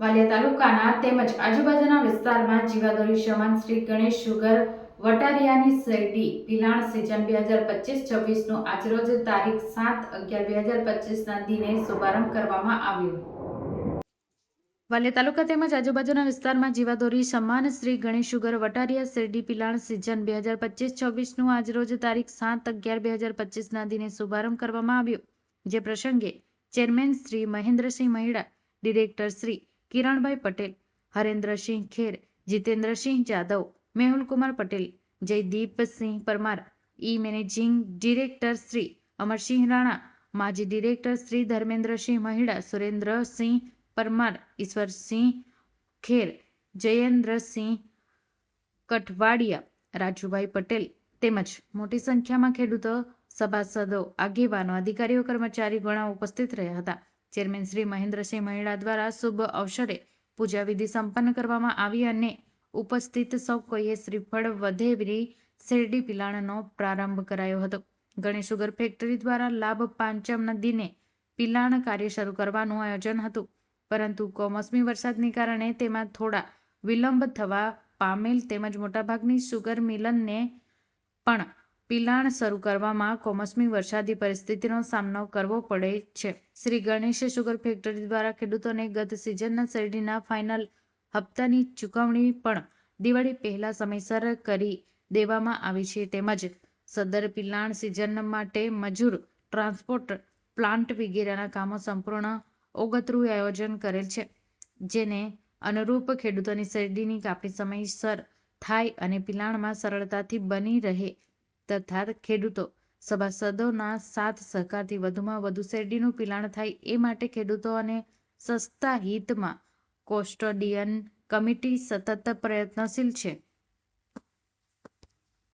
વાલિયા તાલુકાના તેમજ આજુબાજુના વિસ્તારમાં જીવાદોરી સમાન શ્રી ગણેશ શુગર વટારિયાની શેરડી પિલાણ સિઝન 2025-26નો આજરોજ તારીખ 7/11/2025ના દિને શુભારંભ કરવામાં આવ્યો। વાલિયા તાલુકા તેમજ આજુબાજુના વિસ્તારમાં જીવાદોરી સમાન શ્રી ગણેશ શુગર વટારિયા શેરડી પિલાણ સિઝન 2025-26નું આજરોજ તારીખ 7/11/2025ના દિને શુભારંભ કરવામાં આવ્યો, જે પ્રસંગે ચેરમેન શ્રી મહેન્દ્રસિંહ મહિડા, ડિરેક્ટર શ્રી કિરણભાઈ પટેલ, હરેન્દ્રસિંહ ખેર, જીતેન્દ્રસિંહ જાદવ, મેહુલકુમાર પટેલ, જયદીપસિંહ પરમાર, મેનેજિંગ ડિરેક્ટર શ્રી અમરસિંહ રાણા, માજી ડિરેક્ટર શ્રી ધર્મેન્દ્રસિંહ મહિડા, સુરેન્દ્રસિંહ પરમાર, ઈશ્વરસિંહ ખેર, જયેન્દ્રસિંહ કઠવાડિયા, રાજુભાઈ પટેલ તેમજ મોટી સંખ્યામાં ખેડૂતો, સભાસદો, આગેવાનો, અધિકારીઓ, કર્મચારીગણો ઉપસ્થિત રહ્યા હતા। ચેરમેન શ્રી મહેન્દ્રસિંહ મહિડા દ્વારા શુભ અવસરે પૂજા વિધિ સંપન્ન કરવામાં આવી અને ઉપસ્થિત સૌ કોઈએ શ્રીફળ વધેરી શેરડી પિલાણનો પ્રારંભ કરાયો હતો। ગણેશ શુગર ફેક્ટરી દ્વારા લાભ પાંચમના દિને પિલાણ કાર્ય શરૂ કરવાનું આયોજન હતું, પરંતુ કમોસમી વરસાદને કારણે તેમાં થોડા વિલંબ થવા પામેલ તેમજ મોટાભાગની શુગર મિલને પણ પિલાણ શરૂ કરવામાં કમોસમી વરસાદી પરિસ્થિતિનો સામનો કરવો પડે છે। શ્રી ગણેશ શુગર ફેક્ટરી દ્વારા ખેડૂતોને ગત સિઝનના શેરડીના ફાઇનલ હપ્તાની ચૂકવણી પણ દિવાળી પહેલા સમયસર કરી દેવામાં આવી છે, તેમજ સદર પિલાણ સિઝન માટે મજૂર, ટ્રાન્સપોર્ટ, પ્લાન્ટ વગેરેના કામો સંપૂર્ણ ઓગતરું આયોજન કરેલ છે, જેને અનુરૂપ ખેડૂતોની શેરડીની કાપણી સમયસર થાય અને પિલાણમાં સરળતાથી બની રહે તથા ખેડૂતો સભાસદોના સાથ સહકારથી વધુમાં વધુ શેરડીનું પિલાણ થાય એ માટે ખેડૂતો અને સસ્તા હિતમાં કોસ્ટોડિયન કમિટી સતત પ્રયત્નશીલ છે।